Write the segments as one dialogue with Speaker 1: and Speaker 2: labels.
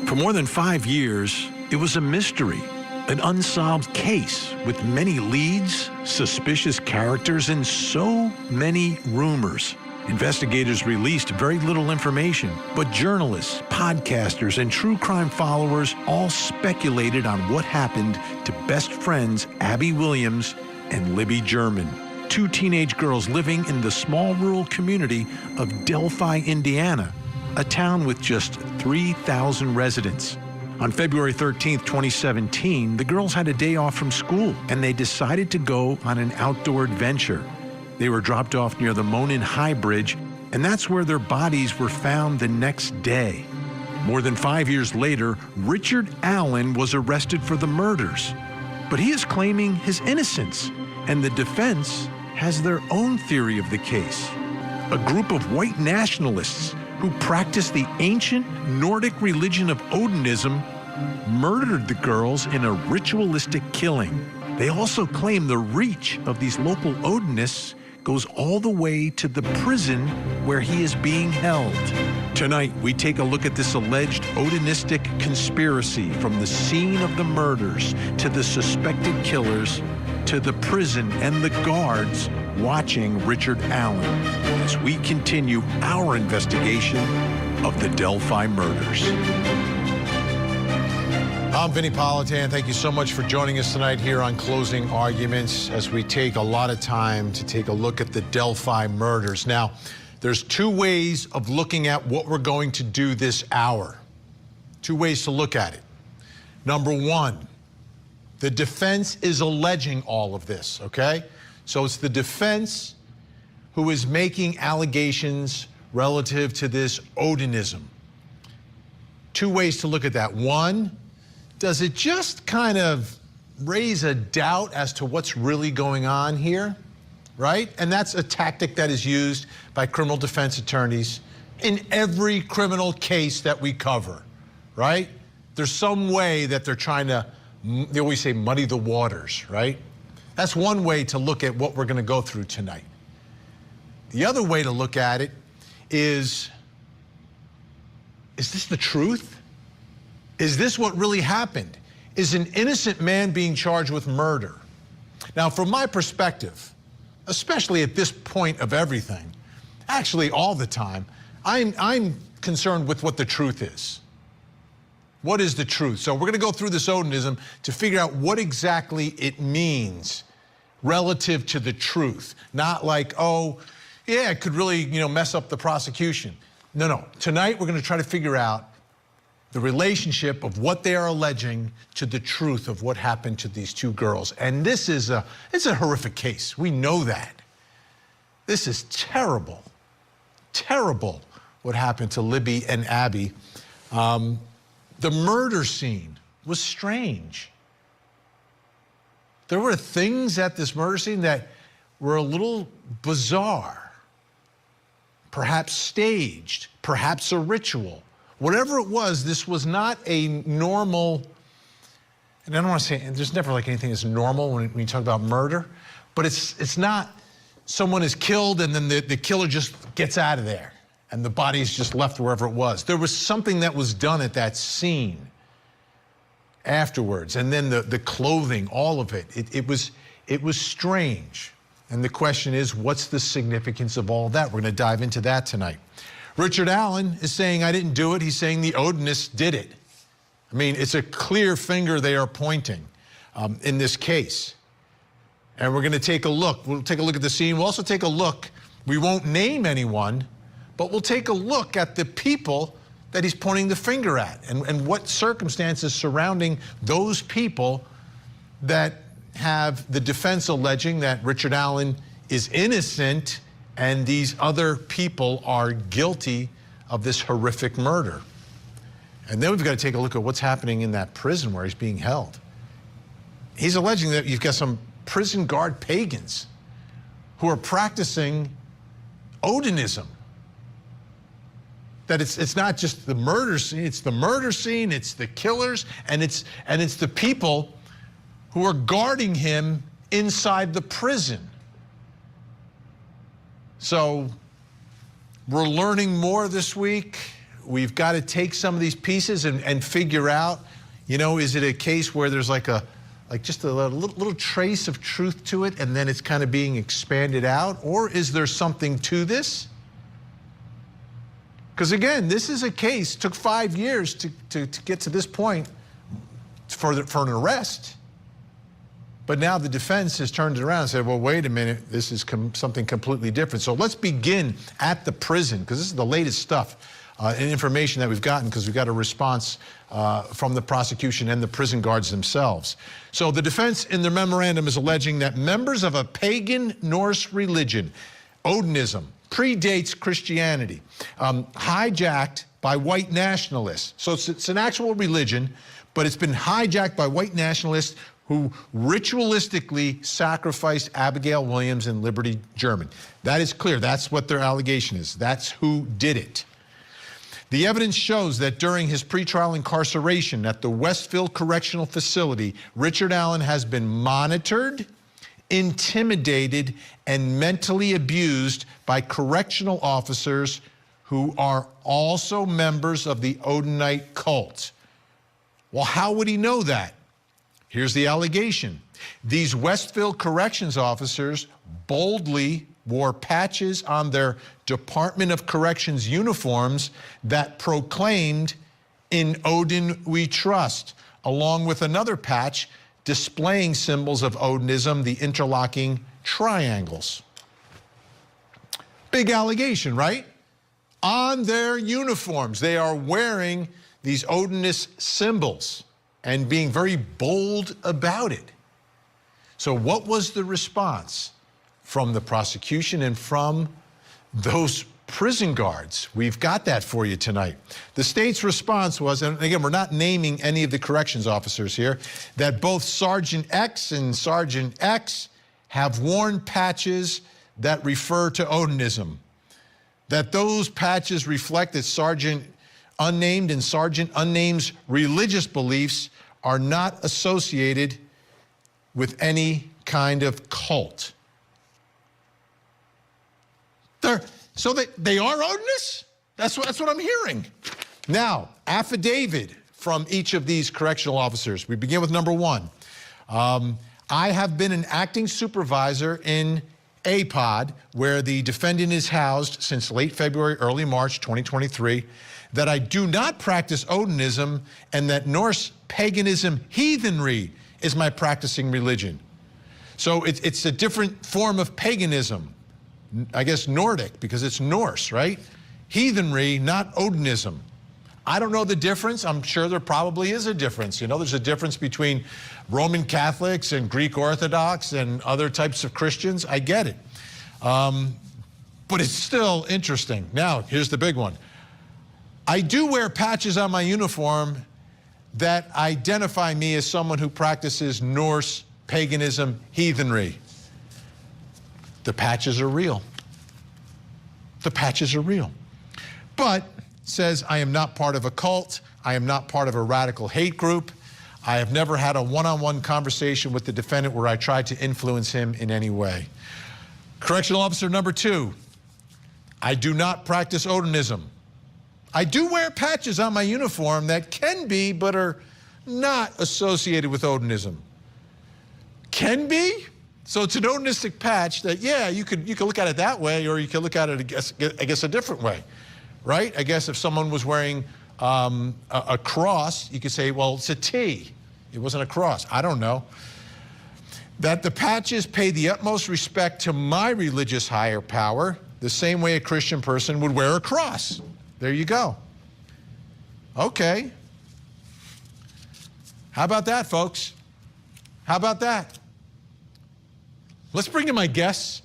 Speaker 1: For more than 5 years, it was a mystery, an unsolved case with many leads, suspicious characters, and so many rumors. Investigators released very little information, but journalists, podcasters, and true crime followers all speculated on what happened to best friends Abby Williams and Libby German, two teenage girls living in the small rural community of Delphi, Indiana, a town with just 3,000 residents. On February 13, 2017, the girls had a day off from school, and they decided to go on an outdoor adventure. They were dropped off near the Monon High Bridge, and that's where their bodies were found the next day. More than 5 years later, Richard Allen was arrested for the murders, but he is claiming his innocence, and the defense has their own theory of the case. A group of white nationalists who practiced the ancient Nordic religion of Odinism murdered the girls in a ritualistic killing. They also claim the reach of these local Odinists goes all the way to the prison where he is being held. Tonight, we take a look at this alleged Odinistic conspiracy from the scene of the murders to the suspected killers to the prison and the guards watching Richard Allen as we continue our investigation of the Delphi murders. I'm Vinny Politan. Thank you so much for joining us tonight here on Closing Arguments as we take a lot of time to take a look at the Delphi murders. Now, there's two ways of looking at what we're going to do this hour. Two ways to look at it. Number one, the defense is alleging all of this, okay? So it's the defense who is making allegations relative to this Odinism. Two ways to look at that. One, does it just kind of raise a doubt as to what's really going on here, right? And that's a tactic that is used by criminal defense attorneys in every criminal case that we cover, right? There's some way that they're trying to, they always say, muddy the waters, right? That's one way to look at what we're going to go through tonight. The other way to look at it is this the truth? Is this what really happened? Is an innocent man being charged with murder? Now, from my perspective, especially at this point of everything, actually all the time, I'm concerned with what the truth is. What is the truth? So we're going to go through this Odinism to figure out what exactly it means relative to the truth. Not like, oh, yeah, it could really, mess up the prosecution. No. Tonight we're going to try to figure out the relationship of what they are alleging to the truth of what happened to these two girls. And this is it's a horrific case. We know that. This is terrible, terrible what happened to Libby and Abby. The murder scene was strange. There were things at this murder scene that were a little bizarre, perhaps staged, perhaps a ritual. Whatever it was, this was not a normal, and I don't want to say, there's never like anything that's normal when you talk about murder, but it's not someone is killed and then the killer just gets out of there and the body is just left wherever it was. There was something that was done at that scene afterwards, and then the clothing, all of it. It was strange. And the question is, what's the significance of all that? We're going to dive into that tonight. Richard Allen is saying, I didn't do it. He's saying the Odinists did it. I mean, it's a clear finger they are pointing in this case. And we're going to take a look. We'll take a look at the scene. We'll also take a look. We won't name anyone, but we'll take a look at the people that he's pointing the finger at and what circumstances surrounding those people that have the defense alleging that Richard Allen is innocent and these other people are guilty of this horrific murder. And then we've got to take a look at what's happening in that prison where he's being held. He's alleging that you've got some prison guard pagans who are practicing Odinism. That it's not just the murder scene, it's the murder scene, it's the killers, and it's the people who are guarding him inside the prison. So we're learning more this week. we've got to take some of these pieces and figure out, you know, is it a case where there's like just a little trace of truth to it and then it's kind of being expanded out? Or is there something to this? Because again, this is a case, took 5 years to get to this point for an arrest. But now the defense has turned it around and said, well, wait a minute, this is something completely different. So let's begin at the prison, because this is the latest stuff and information that we've gotten, because we've got a response from the prosecution and the prison guards themselves. So the defense in their memorandum is alleging that members of a pagan Norse religion, Odinism, predates Christianity, hijacked by white nationalists. So it's an actual religion, but it's been hijacked by white nationalists who ritualistically sacrificed Abigail Williams and Liberty German. That is clear. That's what their allegation is. That's who did it. The evidence shows that during his pretrial incarceration at the Westville Correctional Facility, Richard Allen has been monitored, intimidated, and mentally abused by correctional officers who are also members of the Odinite cult. Well, how would he know that? Here's the allegation. These Westville corrections officers boldly wore patches on their Department of Corrections uniforms that proclaimed, "In Odin we trust," along with another patch displaying symbols of Odinism, the interlocking triangles. Big allegation, right? On their uniforms, they are wearing these Odinist symbols and being very bold about it. So what was the response from the prosecution and from those prison guards? We've got that for you tonight. The state's response was, and again, we're not naming any of the corrections officers here, that both Sergeant X and Sergeant X have worn patches that refer to Odinism, that those patches reflect that Sergeant Unnamed and Sergeant Unnamed's religious beliefs are not associated with any kind of cult. So they are Odinists? That's what I'm hearing. Now, affidavit from each of these correctional officers. We begin with number one. I have been an acting supervisor in APOD, where the defendant is housed since late February, early March 2023, that I do not practice Odinism and that Norse paganism heathenry is my practicing religion. So it's a different form of paganism. I guess Nordic, because it's Norse, right? Heathenry, not Odinism. I don't know the difference. I'm sure there probably is a difference. You know, there's a difference between Roman Catholics and Greek Orthodox and other types of Christians. I get it. But it's still interesting. Now, here's the big one. I do wear patches on my uniform that identify me as someone who practices Norse paganism heathenry. The patches are real. The patches are real. But says, I am not part of a cult. I am not part of a radical hate group. I have never had a one-on-one conversation with the defendant where I tried to influence him in any way. Correctional officer number two, I do not practice Odinism. I do wear patches on my uniform that can be, but are not associated with Odinism. Can be? So it's an Odinistic patch that, yeah, you could look at it that way, or you could look at it, I guess a different way, right? I guess if someone was wearing a cross, you could say, well, it's a T. It wasn't a cross. I don't know. That the patches pay the utmost respect to my religious higher power, the same way a Christian person would wear a cross. There you go. Okay. How about that, folks? How about that? Let's bring in my guests.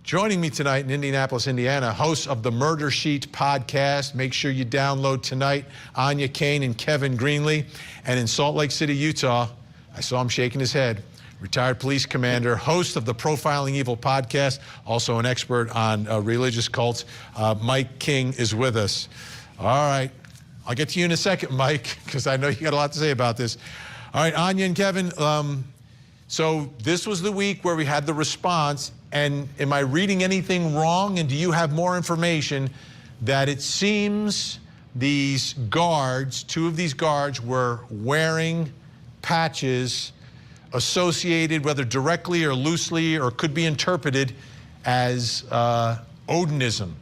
Speaker 1: Joining me tonight in Indianapolis, Indiana, hosts of the Murder Sheet podcast. Make sure you download tonight, Anya Kane and Kevin Greenlee. And in Salt Lake City, Utah, I saw him shaking his head, retired police commander, host of the Profiling Evil podcast, also an expert on religious cults. Mike King is with us. All right. I'll get to you in a second, Mike, because I know you got a lot to say about this. All right, Anya and Kevin, so this was the week where we had the response, and am I reading anything wrong? And do you have more information that it seems
Speaker 2: these guards, two of these guards were wearing patches associated, whether directly or loosely, or could be interpreted as Odinism.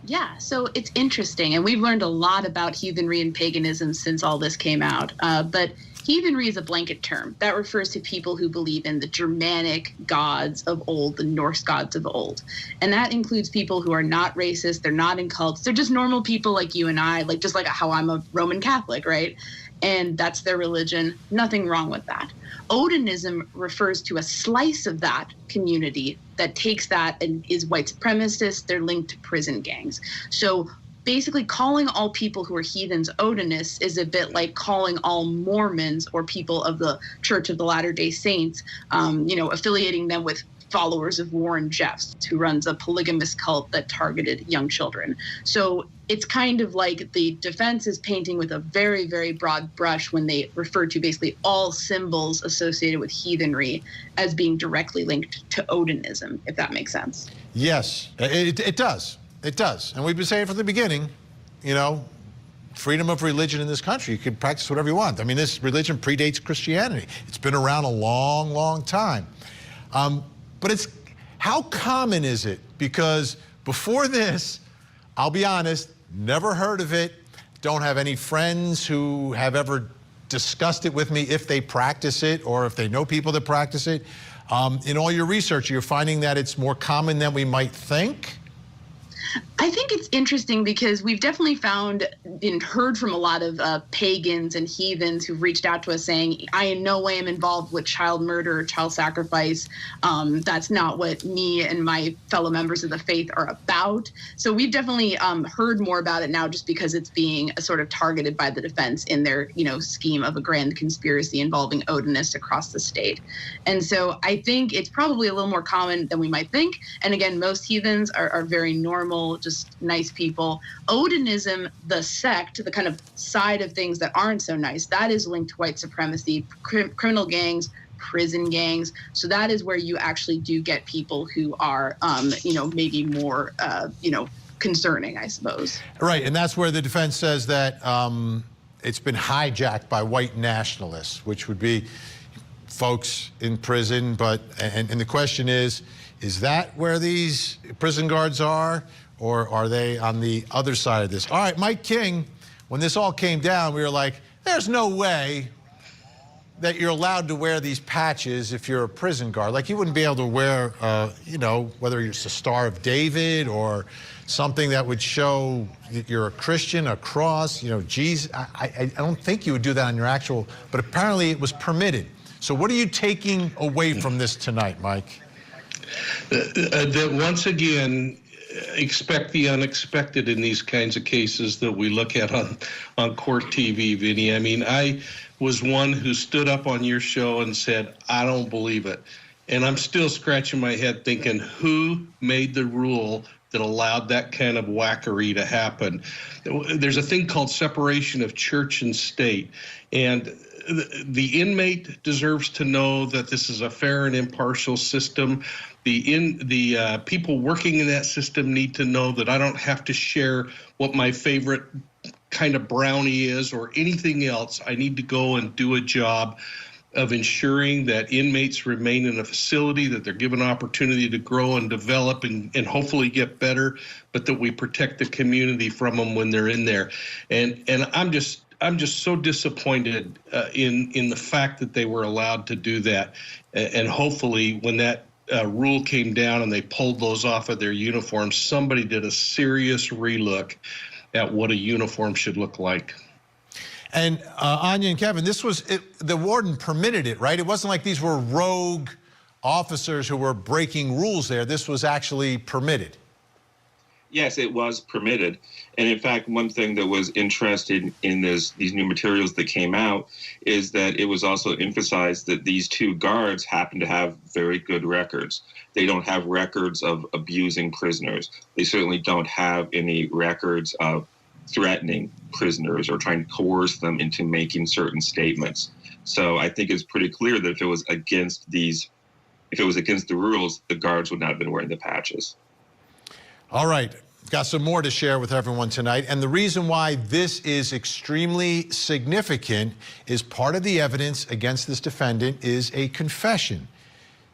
Speaker 3: Yeah, so it's interesting, and we've learned a lot about heathenry and paganism since all this came out. But heathenry is a blanket term that refers to people who believe in the Germanic gods of old, the Norse gods of old. And that includes people who are not racist, they're not in cults, they're just normal people like you and I, like just like how I'm a Roman Catholic, right? And that's their religion, nothing wrong with that. Odinism refers to a slice of that community that takes that and is white supremacist. They're linked to prison gangs. So basically calling all people who are heathens Odinists is a bit like calling all Mormons or people of the Church of the Latter-day Saints, affiliating them with followers of Warren Jeffs, who runs a polygamous cult that targeted young children. So it's kind of like the defense is painting with a very, very broad brush when they refer to basically all symbols associated with heathenry as being directly linked to Odinism, if that makes sense.
Speaker 2: Yes, it does. It does. And we've been saying from the beginning, freedom of religion in this country. You can practice whatever you want. I mean, this religion predates Christianity. It's been around a long, long time. But how common is it? Because before this, I'll be honest, never heard of it. Don't have any friends who have ever discussed it with me if they practice it or if they know people that practice it. In all your research, you're finding that it's more common than we might think?
Speaker 3: I think it's interesting because we've definitely found and heard from a lot of pagans and heathens who've reached out to us saying, I in no way am involved with child murder or child sacrifice. That's not what me and my fellow members of the faith are about. So we've definitely heard more about it now just because it's being sort of targeted by the defense in their, scheme of a grand conspiracy involving Odinists across the state. And so I think it's probably a little more common than we might think. And again, most heathens are very normal, just nice people. Odinism, the sect, the kind of side of things that aren't so nice, that is linked to white supremacy, criminal gangs, prison gangs. So that is where you actually do get people who are, maybe more, concerning, I suppose.
Speaker 2: Right, and that's where the defense says that it's been hijacked by white nationalists, which would be folks in prison. And the question is that where these prison guards are? Or are they on the other side of this? All right, Mike King, when this all came down, we were like, there's no way that you're allowed to wear these patches if you're a prison guard. Like, you wouldn't be able to wear, whether it's a Star of David or something that would show that you're a Christian, a cross, Jesus. I don't think you would do that on your actual, but apparently it was permitted. So what are you taking away from this tonight, Mike?
Speaker 4: That once again, expect the unexpected in these kinds of cases that we look at on court TV, Vinny. I mean, I was one who stood up on your show and said, I don't believe it. And I'm still scratching my head thinking, who made the rule that allowed that kind of whackery to happen? There's a thing called separation of church and state. And the inmate deserves to know that this is a fair and impartial system. The people working in that system need to know that I don't have to share what my favorite kind of brownie is or anything else. I need to go and do a job of ensuring that inmates remain in a facility, that they're given opportunity to grow and develop and hopefully get better, but that we protect the community from them when they're in there. And I'm just so disappointed in the fact that they were allowed to do that. And hopefully when that rule came down and they pulled those off of their uniforms, somebody did a serious relook at what a uniform should look like.
Speaker 2: And Anya and Kevin, the warden permitted it, right? It wasn't like these were rogue officers who were breaking rules there. This was actually permitted.
Speaker 5: Yes, it was permitted. And in fact, one thing that was interesting in these new materials that came out is that it was also emphasized that these two guards happen to have very good records. They don't have records of abusing prisoners. They certainly don't have any records of threatening prisoners or trying to coerce them into making certain statements. So I think it's pretty clear that if it was against the rules, the guards would not have been wearing the patches.
Speaker 2: All right. got some more to share with everyone tonight. And the reason why this is extremely significant is part of the evidence against this defendant is a confession.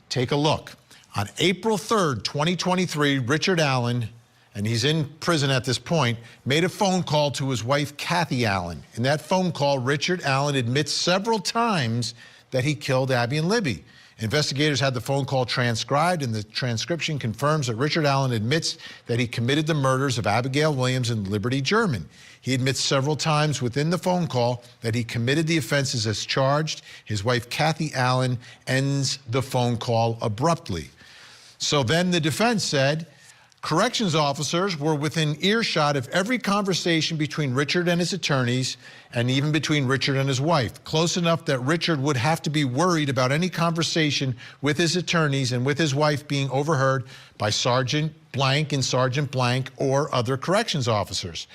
Speaker 2: Take a look. On April 3rd, 2023, Richard Allen, and he's in prison at this point, made a phone call to his wife, Kathy Allen. In that phone call, Richard Allen admits several times that he killed Abby and Libby. Investigators had the phone call transcribed, and the transcription confirms that Richard Allen admits that he committed the murders of Abigail Williams and Liberty German. He admits several times within the phone call that he committed the offenses as charged. His wife, Kathy Allen, ends the phone call abruptly. So then the defense said, corrections officers were within earshot of every conversation between Richard and his attorneys, and even between Richard and his wife, close enough that Richard would have to be worried about any conversation with his attorneys and with his wife being overheard by Sergeant Blank and Sergeant Blank or other corrections officers.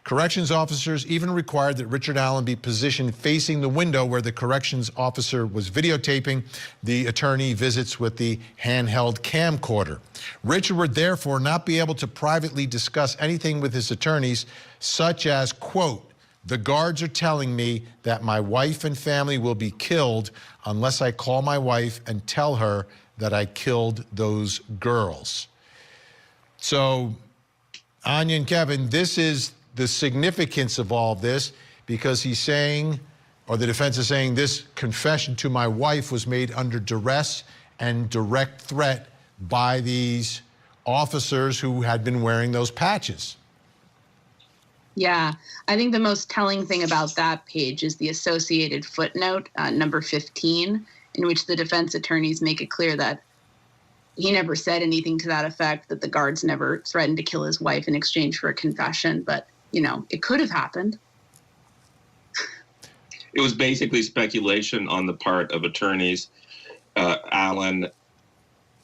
Speaker 2: Corrections officers even required that Richard Allen be positioned facing the window where the corrections officer was videotaping the attorney visits with the handheld camcorder. Richard would therefore not be able to privately discuss anything with his attorneys, such as, quote, "The guards are telling me that my wife and family will be killed unless I call my wife and tell her that I killed those girls." So, Anya and Kevin, this is the significance of all of this, because he's saying, or the defense is saying, this confession to my wife was made under duress and direct threat by these officers who had been wearing those patches.
Speaker 3: Yeah, I think the most telling thing about that page is the associated footnote, number 15, in which the defense attorneys make it clear that he never said anything to that effect, that the guards never threatened to kill his wife in exchange for a confession, but you know, it could have happened.
Speaker 5: It was basically speculation on the part of attorneys. It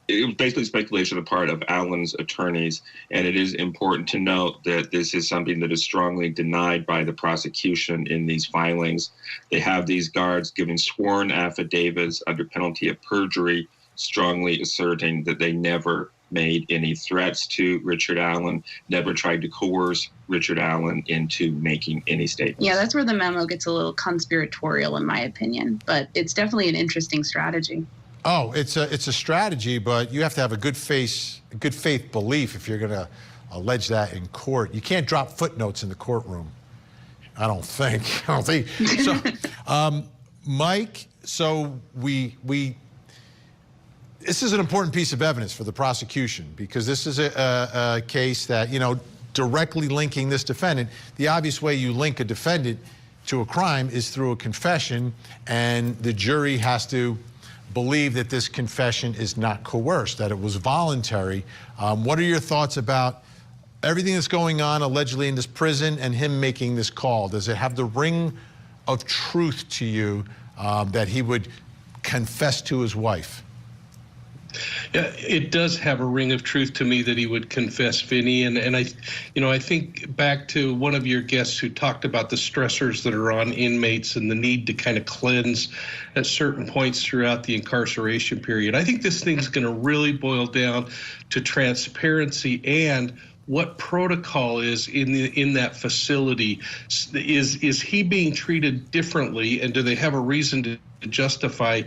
Speaker 5: was basically speculation on the part of Allen's attorneys, and it is important to note that this is something that is strongly denied by the prosecution in these filings. They have these guards giving sworn affidavits under penalty of perjury, strongly asserting that they never made any threats to Richard Allen, never tried to coerce Richard Allen into making any statements.
Speaker 3: Yeah, that's where the memo gets a little conspiratorial, in my opinion, but it's definitely an interesting strategy.
Speaker 2: Oh, it's a strategy, but you have to have a good faith belief if you're going to allege that in court. You can't drop footnotes in the courtroom. I don't think. So, Mike, so this is an important piece of evidence for the prosecution, because this is a case that, you know, directly linking this defendant. The obvious way you link a defendant to a crime is through a confession, and the jury has to believe that this confession is not coerced, that it was voluntary. What are your thoughts about everything that's going on allegedly in this prison and him making this call? Does it have the ring of truth to you that he would confess to his wife?
Speaker 4: Yeah, it does have a ring of truth to me that he would confess, Vinny. And I think back to one of your guests who talked about the stressors that are on inmates and the need to kind of cleanse at certain points throughout the incarceration period. I think this thing's going to really boil down to transparency and what protocol is in that facility. Is he being treated differently, and do they have a reason to justify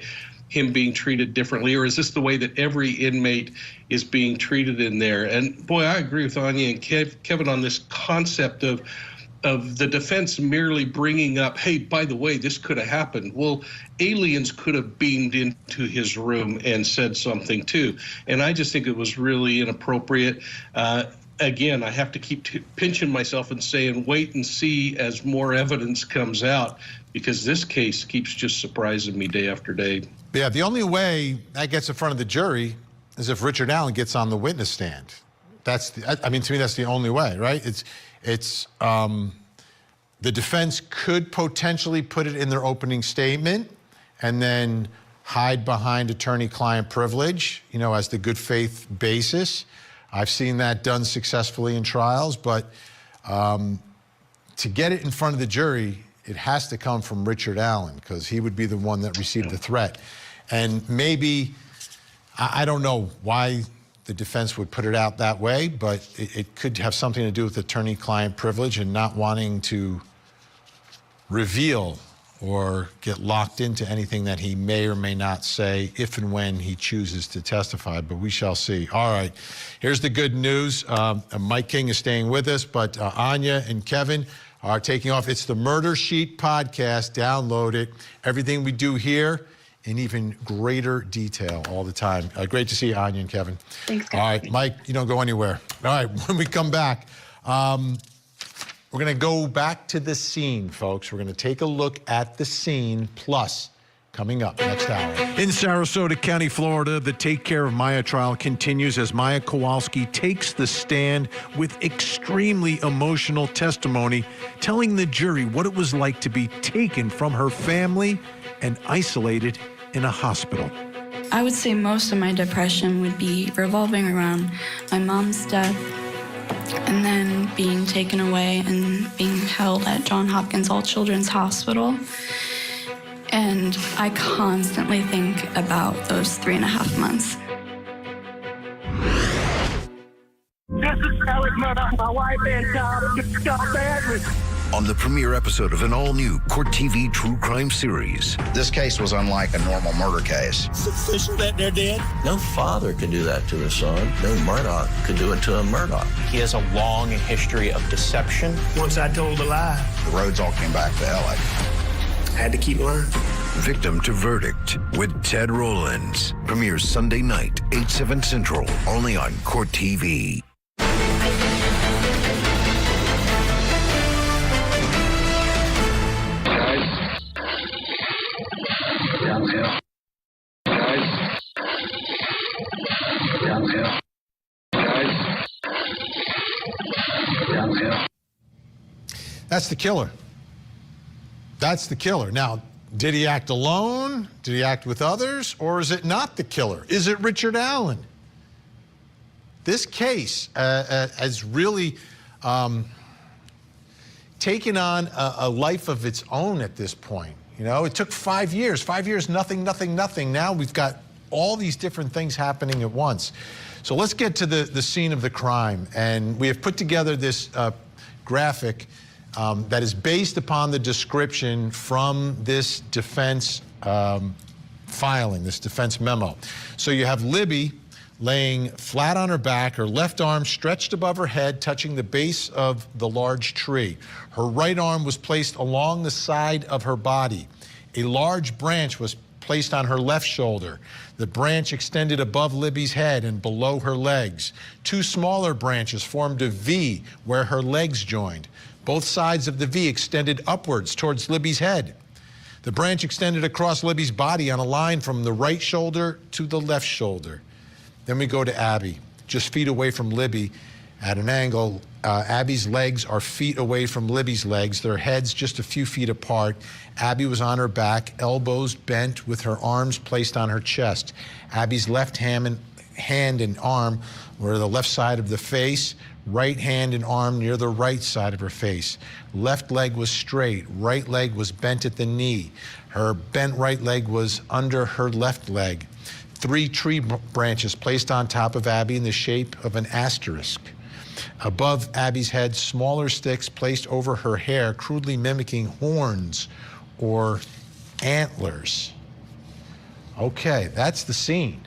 Speaker 4: him being treated differently, or is this the way that every inmate is being treated in there? And boy, I agree with Anya and Kevin on this concept of the defense merely bringing up, hey, by the way, this could have happened. Well, aliens could have beamed into his room and said something too. And I just think it was really inappropriate. Again, I have to keep pinching myself and saying, wait and see as more evidence comes out, because this case keeps just surprising me day after day.
Speaker 2: Yeah, the only way that gets in front of the jury is if Richard Allen gets on the witness stand. To me, that's the only way, right? The defense could potentially put it in their opening statement and then hide behind attorney-client privilege, you know, as the good faith basis. I've seen that done successfully in trials, but to get it in front of the jury, it has to come from Richard Allen, because he would be the one that received the threat. And maybe, I don't know why the defense would put it out that way, but it could have something to do with attorney-client privilege and not wanting to reveal or get locked into anything that he may or may not say if and when he chooses to testify, but we shall see. All right, here's the good news. Mike King is staying with us, but Anya and Kevin are taking off. It's the Murder Sheet podcast. Download it. Everything we do here in even greater detail all the time. Great to see you, Anya and Kevin.
Speaker 3: Thanks, guys.
Speaker 2: All right, Mike, you don't go anywhere. All right, when we come back, we're going to go back to the scene, folks. We're going to take a look at the scene, plus coming up next hour.
Speaker 1: In Sarasota County, Florida, the Take Care of Maya trial continues as Maya Kowalski takes the stand with extremely emotional testimony, telling the jury what it was like to be taken from her family and isolated in a hospital.
Speaker 6: I would say most of my depression would be revolving around my mom's death and then being taken away and being held at Johns Hopkins All Children's Hospital. And I constantly think about those 3.5 months.
Speaker 7: This is Alex Murdoch, my wife and child badly.
Speaker 8: On the premiere episode of an all-new Court TV true crime series.
Speaker 9: This case was unlike a normal murder case.
Speaker 7: Suspicion that they're dead.
Speaker 10: No father could do that to his son. No Murdoch could do it to a Murdoch.
Speaker 11: He has a long history of deception.
Speaker 7: Once I told a lie,
Speaker 9: The roads all came back to LA.
Speaker 7: I had to keep lying.
Speaker 8: Victim to Verdict with Ted Rollins. Premieres Sunday night, 8/7 Central, only on Court TV.
Speaker 2: That's the killer. That's the killer. Now, did he act alone? Did he act with others? Or is it not the killer? Is it Richard Allen? This case has really taken on a life of its own at this point. You know, it took 5 years. 5 years, nothing, nothing, nothing. Now we've got all these different things happening at once. So let's get to the scene of the crime. And we have put together this graphic that is based upon the description from this defense filing, this defense memo. So you have Libby laying flat on her back, her left arm stretched above her head, touching the base of the large tree. Her right arm was placed along the side of her body. A large branch was placed on her left shoulder. The branch extended above Libby's head and below her legs. Two smaller branches formed a V where her legs joined. Both sides of the V extended upwards towards Libby's head. The branch extended across Libby's body on a line from the right shoulder to the left shoulder. Then we go to Abby, just feet away from Libby at an angle. Abby's legs are feet away from Libby's legs, their heads just a few feet apart. Abby was on her back, elbows bent with her arms placed on her chest. Abby's left hand and arm were the left side of the face, right hand and arm near the right side of her face. Left leg was straight, right leg was bent at the knee. Her bent right leg was under her left leg. 3 tree branches placed on top of Abby in the shape of an asterisk. Above Abby's head, smaller sticks placed over her hair, crudely mimicking horns or antlers. Okay, that's the scene.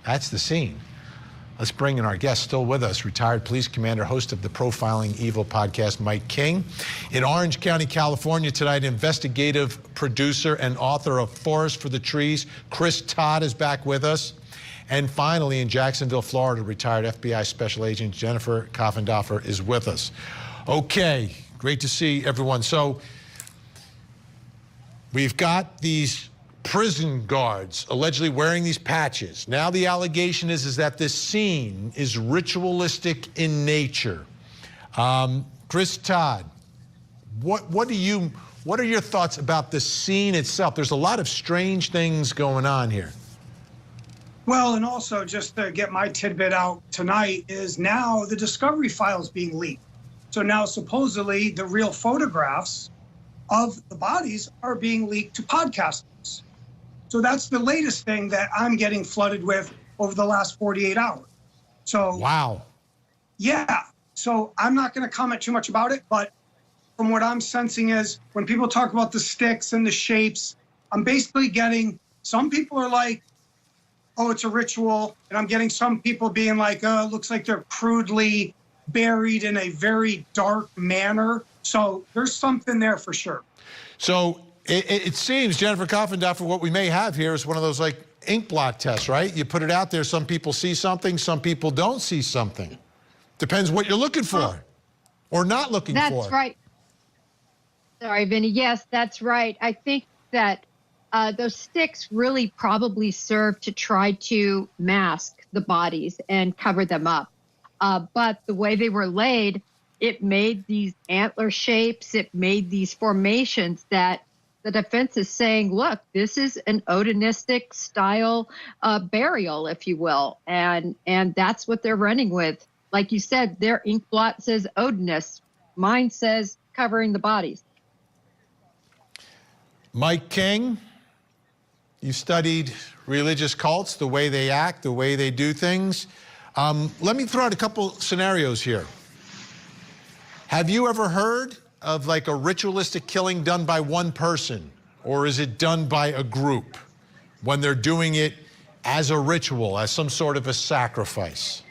Speaker 2: That's the scene. Let's bring in our guest, still with us, retired police commander, host of the Profiling Evil podcast, Mike King. In Orange County, California tonight, investigative producer and author of Forest for the Trees, Chris Todd, is back with us. And finally, in Jacksonville, Florida, retired FBI Special Agent Jennifer Koffendorfer is with us. Okay, great to see everyone. So we've got these prison guards allegedly wearing these patches. Now the allegation is that this scene is ritualistic in nature. Chris Todd, what are your thoughts about the scene itself? There's a lot of strange things going on here.
Speaker 12: Well, and also just to get my tidbit out tonight is now the discovery file is being leaked. So now supposedly the real photographs of the bodies are being leaked to podcasters. So that's the latest thing that I'm getting flooded with over the last 48 hours. So
Speaker 2: wow.
Speaker 12: Yeah. So I'm not going to comment too much about it, but from what I'm sensing is when people talk about the sticks and the shapes, I'm basically getting some people are like, oh, it's a ritual. And I'm getting some people being like, oh, it looks like they're crudely buried in a very dark manner. So there's something there for sure.
Speaker 2: So it seems, Jennifer Coffindaffer, what we may have here is one of those like ink blot tests, right? You put it out there, some people see something, some people don't see something. Depends what you're looking for or not looking for.
Speaker 13: That's right. Sorry, Vinny. Yes, that's right. I think that those sticks really probably serve to try to mask the bodies and cover them up. But the way they were laid, it made these antler shapes, it made these formations that the defense is saying, look, this is an Odinistic style burial, if you will. And that's what they're running with. Like you said, their ink blot says Odinist. Mine says covering the bodies.
Speaker 2: Mike King, you studied religious cults, the way they act, the way they do things. Let me throw out a couple scenarios here. Have you ever heard of like a ritualistic killing done by one person, or is it done by a group when they're doing it as a ritual, as some sort of a sacrifice?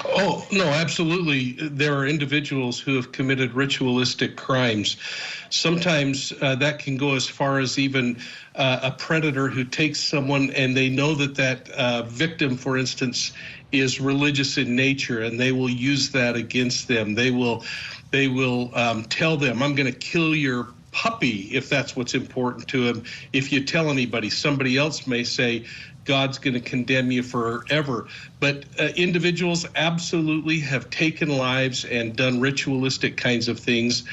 Speaker 4: Oh, no, absolutely. There are individuals who have committed ritualistic crimes. Sometimes that can go as far as even a predator who takes someone and they know that that victim, for instance, is religious in nature, and they will use that against them. They will tell them, I'm going to kill your puppy if that's what's important to him. If you tell anybody, somebody else may say, God's going to condemn you forever. But individuals absolutely have taken lives and done ritualistic kinds of things.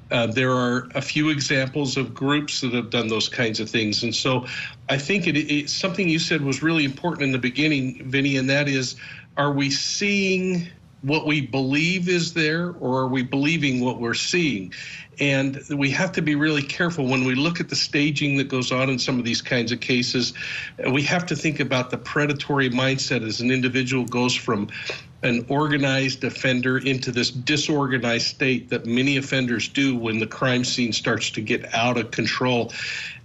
Speaker 4: There are a few examples of groups that have done those kinds of things. And so I think it's something you said was really important in the beginning, Vinny, and that is, are we seeing what we believe is there, or are we believing what we're seeing? And we have to be really careful when we look at the staging that goes on in some of these kinds of cases. We have to think about the predatory mindset as an individual goes from an organized offender into this disorganized state that many offenders do when the crime scene starts to get out of control.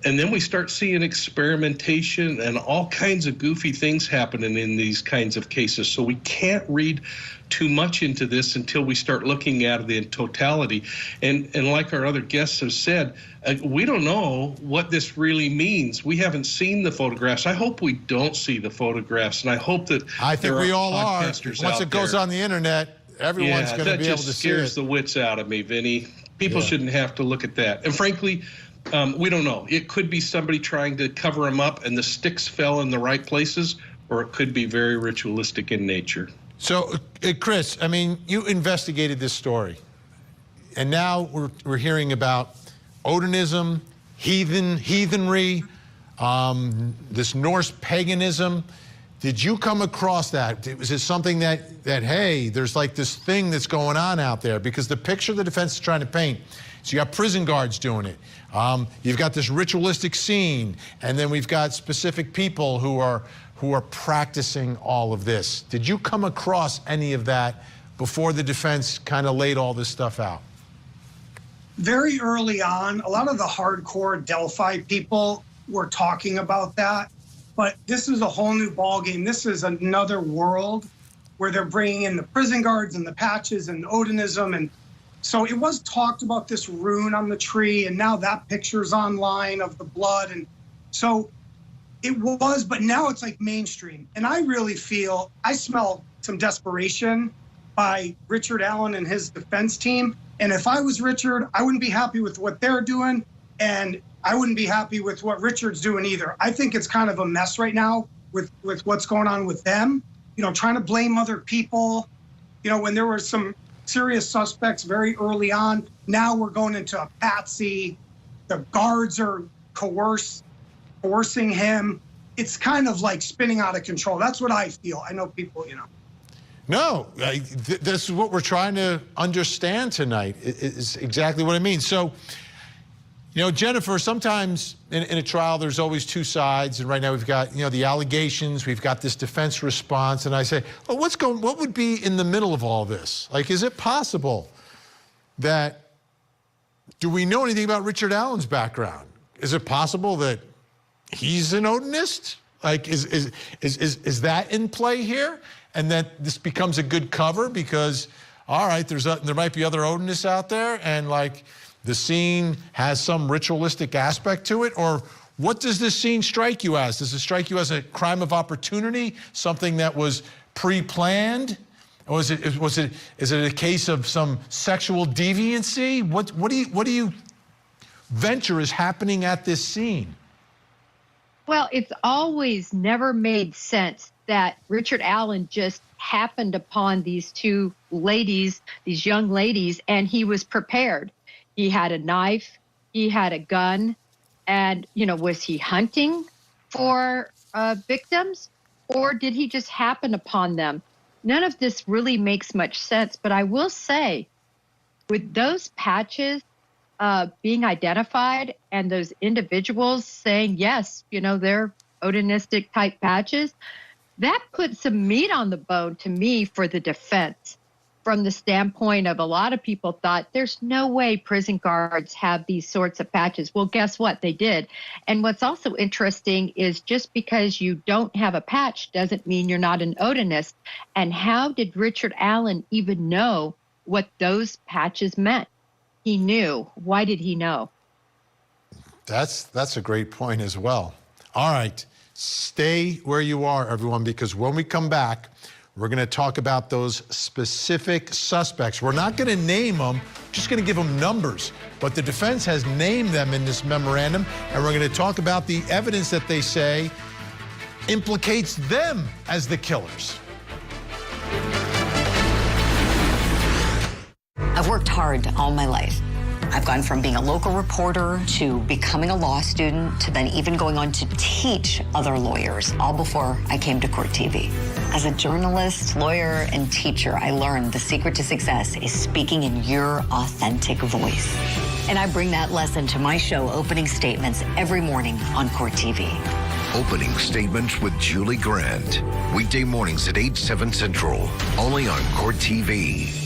Speaker 4: And then we start seeing experimentation and all kinds of goofy things happening in these kinds of cases. So we can't read too much into this until we start looking at it in totality. And like our other guests have said, we don't know what this really means. We haven't seen the photographs. I hope we don't see the photographs, and I hope that
Speaker 2: I think we all are. Once it goes on the internet, everyone's going to be able to see it.
Speaker 4: That just scares the wits out of me, Vinny. People shouldn't have to look at that. And frankly, we don't know. It could be somebody trying to cover them up and the sticks fell in the right places, or it could be very ritualistic in nature.
Speaker 2: So, Chris, I mean, you investigated this story, and now we're hearing about Odinism, heathenry, this Norse paganism. Did you come across that? Was it something that hey, there's like this thing that's going on out there? Because the picture the defense is trying to paint, so you got prison guards doing it. You've got this ritualistic scene, and then we've got specific people who are practicing all of this. Did you come across any of that before the defense kind of laid all this stuff out?
Speaker 12: Very early on, a lot of the hardcore Delphi people were talking about that, but this is a whole new ballgame. This is another world where they're bringing in the prison guards and the patches and Odinism. And so it was talked about this rune on the tree, and now that picture's online of the blood. And so it was, but now it's like mainstream. And I really feel, I smell some desperation by Richard Allen and his defense team. And if I was Richard, I wouldn't be happy with what they're doing, and I wouldn't be happy with what Richard's doing either. I think it's kind of a mess right now with what's going on with them, trying to blame other people, when there were some serious suspects very early on. Now we're going into a patsy. The guards are coercing him. It's kind of like spinning out of control. That's what I feel. I know people,
Speaker 2: No, this is what we're trying to understand tonight, is exactly what it means. So You know, Jennifer, sometimes in a trial, there's always two sides. And right now we've got, the allegations, we've got this defense response. And I say, well, what would be in the middle of all this? Like, is it possible that, do we know anything about Richard Allen's background? Is it possible that he's an Odinist? Like, is that in play here? And that this becomes a good cover because, all right, there might be other Odinists out there, and like, the scene has some ritualistic aspect to it? Or what does this scene strike you as? Does it strike you as a crime of opportunity, something that was pre-planned? Or is it a case of some sexual deviancy? What do you venture is happening at this scene?
Speaker 13: Well, it's always never made sense that Richard Allen just happened upon these two ladies, these young ladies, and he was prepared. He had a knife, he had a gun, and, was he hunting for victims, or did he just happen upon them? None of this really makes much sense, but I will say, with those patches being identified and those individuals saying, yes, they're Odinistic type patches, that puts some meat on the bone to me for the defense. From the standpoint of a lot of people thought there's no way prison guards have these sorts of patches. Well, guess what? They did. And what's also interesting is just because you don't have a patch doesn't mean you're not an Odinist. And how did Richard Allen even know what those patches meant? He knew. Why did he know?
Speaker 2: That's a great point as well. All right, stay where you are, everyone, because when we come back, we're going to talk about those specific suspects. We're not going to name them, just going to give them numbers. But the defense has named them in this memorandum, and we're going to talk about the evidence that they say implicates them as the killers.
Speaker 14: I've worked hard all my life. I've gone from being a local reporter to becoming a law student to then even going on to teach other lawyers, all before I came to Court TV. As a journalist, lawyer, and teacher, I learned the secret to success is speaking in your authentic voice. And I bring that lesson to my show, Opening Statements, every morning on Court TV.
Speaker 8: Opening Statements with Julie Grant. Weekday mornings at 8, 7 Central, only on Court TV.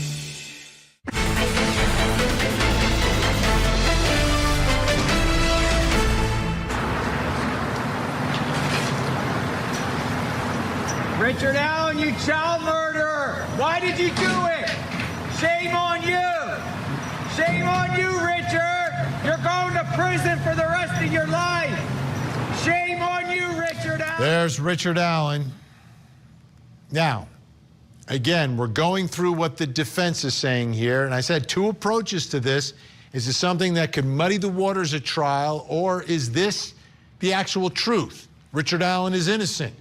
Speaker 15: Richard Allen, you child murderer! Why did you do it? Shame on you! Shame on you, Richard! You're going to prison for the rest of your life! Shame on you, Richard Allen!
Speaker 2: There's Richard Allen. Now, again, we're going through what the defense is saying here, and I said two approaches to this. Is this something that could muddy the waters at trial, or is this the actual truth? Richard Allen is innocent,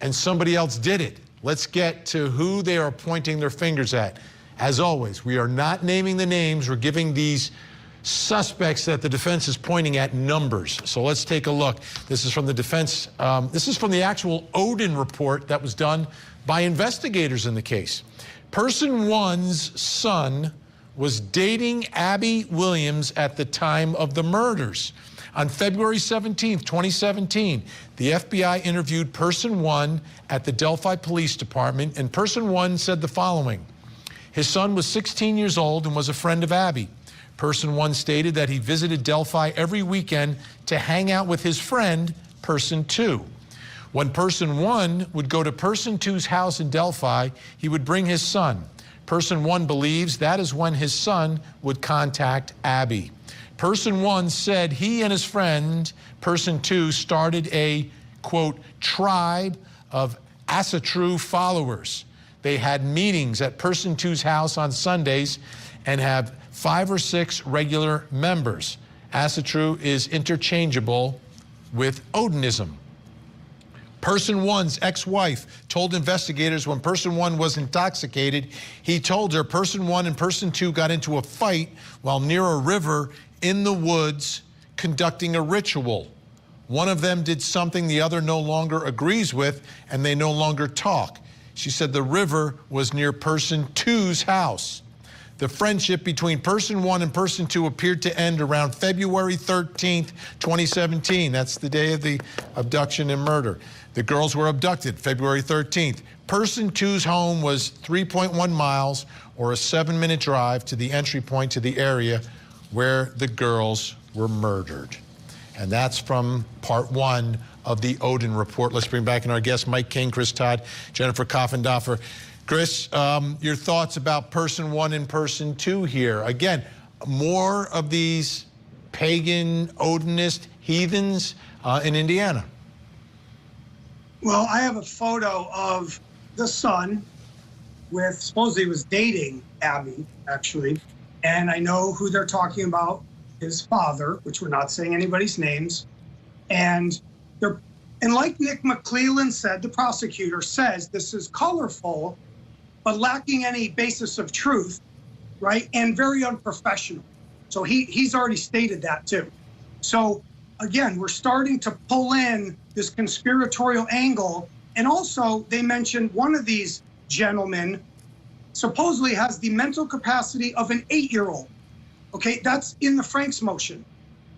Speaker 2: and somebody else did it. Let's get to who they are pointing their fingers at. As always, we are not naming the names. We're giving these suspects that the defense is pointing at numbers. So let's take a look. This is from the defense. This is from the actual ODIN report that was done by investigators in the case. Person one's son was dating Abby Williams at the time of the murders. On February 17th, 2017, the FBI interviewed person one at the Delphi Police Department, and person one said the following. His son was 16 years old and was a friend of Abby. Person one stated that he visited Delphi every weekend to hang out with his friend, person two. When person one would go to person two's house in Delphi, he would bring his son. Person one believes that is when his son would contact Abby. Person one said he and his friend, person two, started a, quote, tribe of Asatru followers. They had meetings at person two's house on Sundays and have 5 or 6 regular members. Asatru is interchangeable with Odinism. Person one's ex-wife told investigators when person one was intoxicated, he told her person one and person two got into a fight while near a river in the woods conducting a ritual. One of them did something the other no longer agrees with, and they no longer talk. She said the river was near person two's house. The friendship between person 1 and person 2 appeared to end around February 13th, 2017. That's the day of the abduction and murder. The girls were abducted February 13th. Person 2's home was 3.1 miles or a 7-minute drive to the entry point to the area where the girls were murdered. And that's from part 1 of the ODIN report. Let's bring back in our guests, Mike King, Chris Todd, Jennifer Coffindoffer. Chris, your thoughts about person 1 and person 2 here. Again, more of these pagan, Odinist heathens in Indiana.
Speaker 12: Well, I have a photo of the son with, supposedly was dating Abby, actually. And I know who they're talking about, his father, which we're not saying anybody's names. And like Nick McClellan said, the prosecutor says this is colorful, but lacking any basis of truth, right? And very unprofessional. So he's already stated that too. So again, we're starting to pull in this conspiratorial angle. And also they mentioned one of these gentlemen supposedly has the mental capacity of an 8-year-old. Okay, that's in the Frank's motion.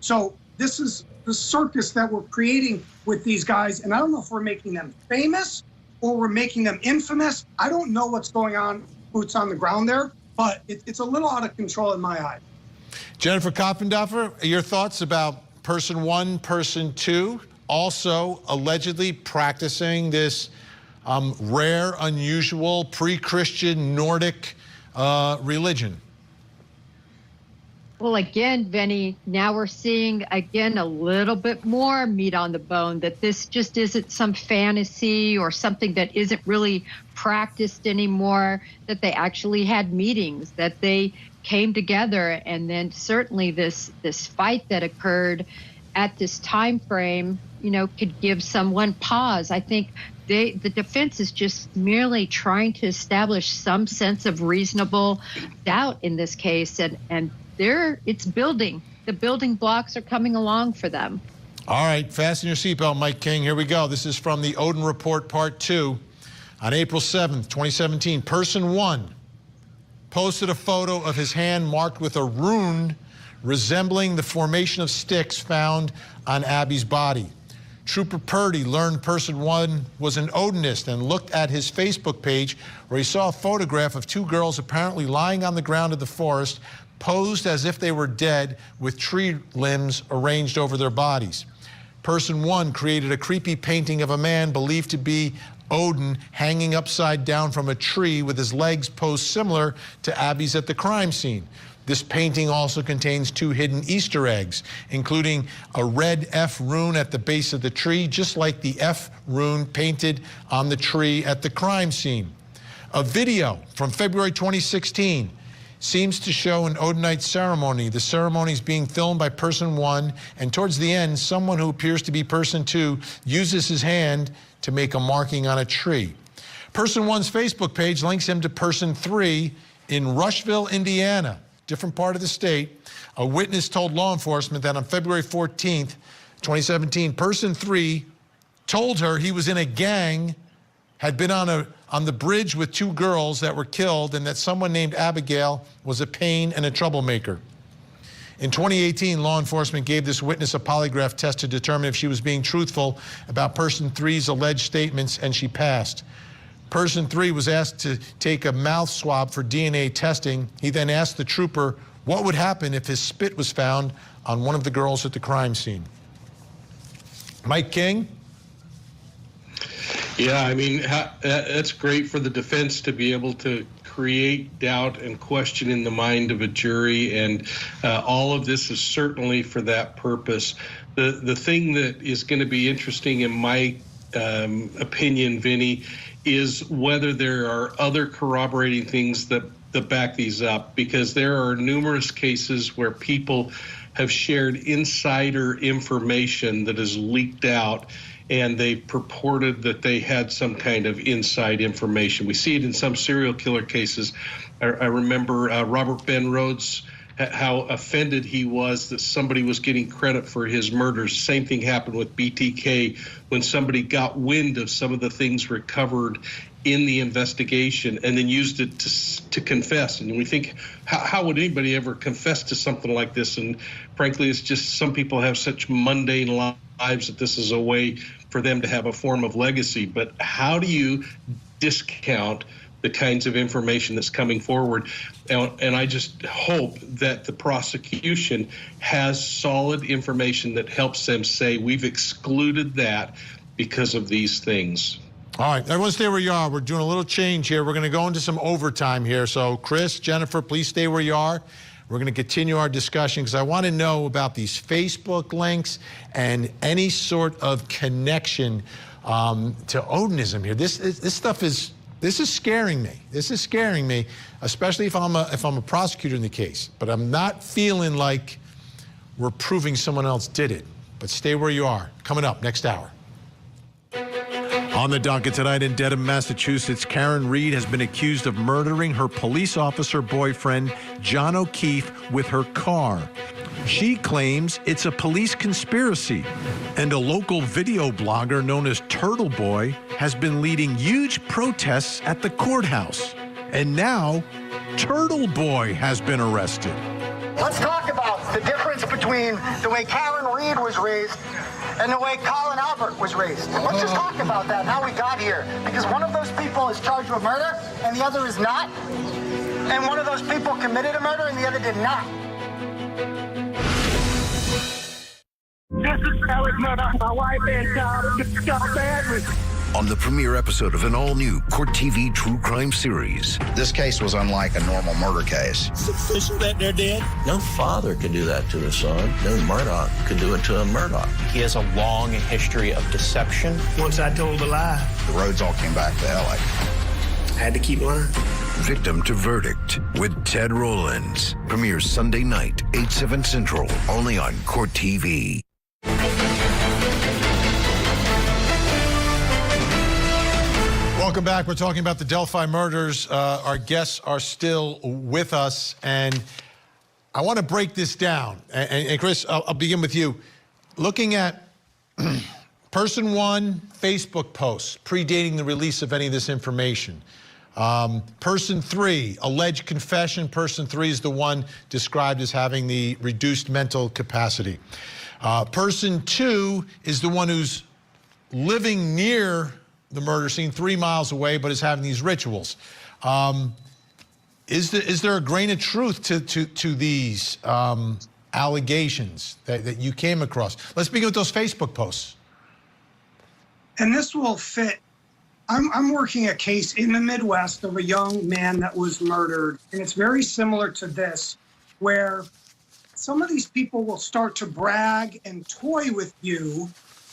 Speaker 12: So this is the circus that we're creating with these guys. And I don't know if we're making them famous or we're making them infamous. I don't know what's going on, boots on the ground there, but it's a little out of control in my eye.
Speaker 2: Jennifer Coffindoffer, your thoughts about person 1, person 2, also allegedly practicing this rare, unusual, pre-Christian Nordic religion?
Speaker 13: Well, again, Vinny, now we're seeing, again, a little bit more meat on the bone, that this just isn't some fantasy or something that isn't really practiced anymore, that they actually had meetings, that they came together. And then certainly this fight that occurred at this time frame, you know, could give someone pause. I think the defense is just merely trying to establish some sense of reasonable doubt in this case, and it's building. The building blocks are coming along for them.
Speaker 2: All right, fasten your seatbelt, Mike King. Here we go. This is from the ODIN report, part 2. On April 7th, 2017, person 1 posted a photo of his hand marked with a rune resembling the formation of sticks found on Abby's body. Trooper Purdy learned person 1 was an Odinist and looked at his Facebook page where he saw a photograph of 2 girls apparently lying on the ground of the forest, posed as if they were dead with tree limbs arranged over their bodies. Person 1 created a creepy painting of a man believed to be Odin hanging upside down from a tree with his legs posed similar to Abby's at the crime scene. This painting also contains 2 hidden Easter eggs, including a red F rune at the base of the tree, just like the F rune painted on the tree at the crime scene. A video from February 2016 seems to show an Odinite ceremony. The ceremony is being filmed by person 1, and towards the end, someone who appears to be person 2 uses his hand to make a marking on a tree. Person 1's Facebook page links him to person 3 in Rushville, Indiana, different part of the state. A witness told law enforcement that on February 14th, 2017, person 3 told her he was in a gang, had been on the bridge with 2 girls that were killed, and that someone named Abigail was a pain and a troublemaker. In 2018, law enforcement gave this witness a polygraph test to determine if she was being truthful about person 3's alleged statements, and she passed. Person 3 was asked to take a mouth swab for DNA testing. He then asked the trooper what would happen if his spit was found on one of the girls at the crime scene. Mike King?
Speaker 4: Yeah, I mean, that's great for the defense to be able to create doubt and question in the mind of a jury, and all of this is certainly for that purpose. The thing that is going to be interesting in my opinion, Vinny, is whether there are other corroborating things that back these up, because there are numerous cases where people have shared insider information that is leaked out, and they purported that they had some kind of inside information. We see it in some serial killer cases. I remember Robert Ben Rhodes how offended he was that somebody was getting credit for his murders. Same thing happened with BTK when somebody got wind of some of the things recovered in the investigation and then used it to confess. And we think, how would anybody ever confess to something like this? And frankly, it's just some people have such mundane lives that this is a way for them to have a form of legacy. But how do you discount the kinds of information that's coming forward? And I just hope that the prosecution has solid information that helps them say we've excluded that because of these things.
Speaker 2: All right, everyone stay where you are. We're doing a little change here. We're going to go into some overtime here. So Chris, Jennifer, please stay where you are. We're going to continue our discussion because I want to know about these Facebook links and any sort of connection to Odinism here. This stuff is scaring me. This is scaring me, especially if I'm a prosecutor in the case. But I'm not feeling like we're proving someone else did it. But stay where you are. Coming up next hour.
Speaker 1: On the docket tonight in Dedham, Massachusetts, Karen Reed has been accused of murdering her police officer boyfriend, John O'Keefe, with her car. She claims it's a police conspiracy. And a local video blogger known as Turtle Boy has been leading huge protests at the courthouse. And now, Turtle Boy has been arrested.
Speaker 16: Let's talk about the difference between the way Karen Reed was raised and the way Colin Albert was raised. Let's just talk about that and how we got here. Because one of those people is charged with murder and the other is not. And one of those people committed a murder and the other did not.
Speaker 7: This is Alex murder. My wife and child got bad with.
Speaker 8: On the premiere episode of an all-new Court TV true crime series.
Speaker 9: This case was unlike a normal murder case.
Speaker 10: Suspicion that they're dead? No father could do that to his son. No Murdoch could do it to a Murdoch.
Speaker 11: He has a long history of deception.
Speaker 7: Once I told a lie,
Speaker 9: The roads all came back to LA.
Speaker 7: I had to keep lying.
Speaker 8: Victim to Verdict with Ted Rollins. Premieres Sunday night, 8/7 Central, only on Court TV.
Speaker 2: Welcome back. We're talking about the Delphi murders. Our guests are still with us, and I want to break this down. And Chris, I'll begin with you. Looking at person one, Facebook posts predating the release of any of this information. Person three, alleged confession. Person three is the one described as having the reduced mental capacity. Person two is the one who's living near the murder scene 3 miles away, but is having these rituals. Is there a grain of truth to these allegations that you came across? Let's begin with those Facebook posts.
Speaker 12: And this will fit. I'm working a case in the Midwest of a young man that was murdered, and it's very similar to this, where some of these people will start to brag and toy with you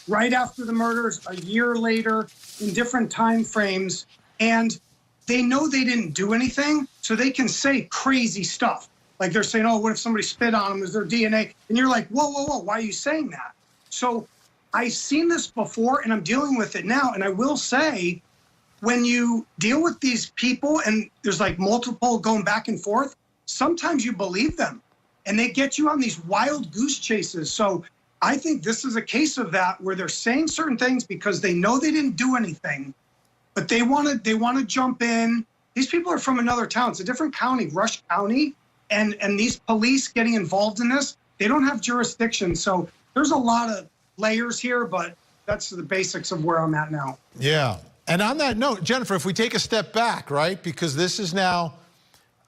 Speaker 12: right after the murders, a year later, in different time frames, and they know they didn't do anything, so they can say crazy stuff. Like they're saying, oh, what if somebody spit on them? Is there DNA? And you're like, whoa, whoa, whoa, why are you saying that? So I've seen this before, and I'm dealing with it now, and I will say, when you deal with these people and there's like multiple going back and forth, sometimes you believe them, and they get you on these wild goose chases. So I think this is a case of that, where they're saying certain things because they know they didn't do anything, but they want to jump in. These people are from another town. It's a different county, Rush County, and these police getting involved in this, they don't have jurisdiction. So there's a lot of layers here, but that's the basics of where I'm at now.
Speaker 2: Yeah. And on that note, Jennifer, if we take a step back, right, because this is now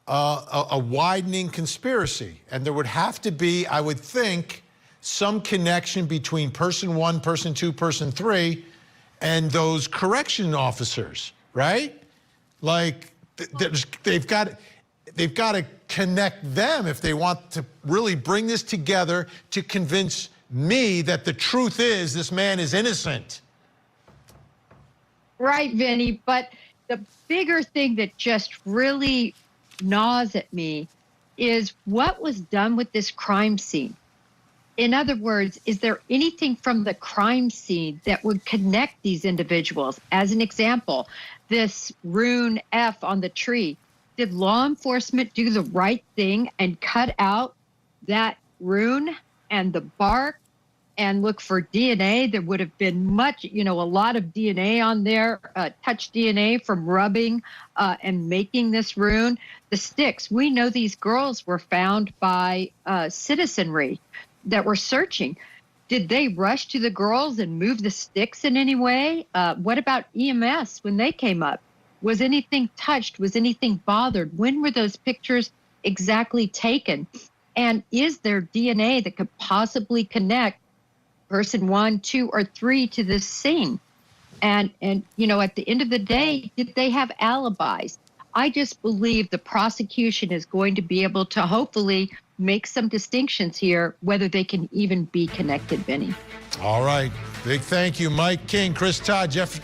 Speaker 2: a widening conspiracy, and there would have to be, I would think, some connection between person one, person two, person three, and those correction officers, right? Like they've got to connect them if they want to really bring this together to convince me that the truth is this man is innocent.
Speaker 13: Right, Vinny, but the bigger thing that just really gnaws at me is what was done with this crime scene. In other words, is there anything from the crime scene that would connect these individuals? As an example, this rune F on the tree. did law enforcement do the right thing and cut out that rune and the bark and look for DNA? There would have been a lot of DNA on there, touch DNA from rubbing and making this rune. The sticks, we know these girls were found by citizenry that were searching. Did they rush to the girls and move the sticks in any way? What about EMS when they came up? Was anything touched? Was anything bothered? When were those pictures exactly taken? And is there DNA that could possibly connect person 1, 2, or 3 to this scene? And at the end of the day, did they have alibis? I just believe the prosecution is going to be able to hopefully make some distinctions here, whether they can even be connected, Benny.
Speaker 2: All right. Big thank you, Mike King, Chris Todd, Jennifer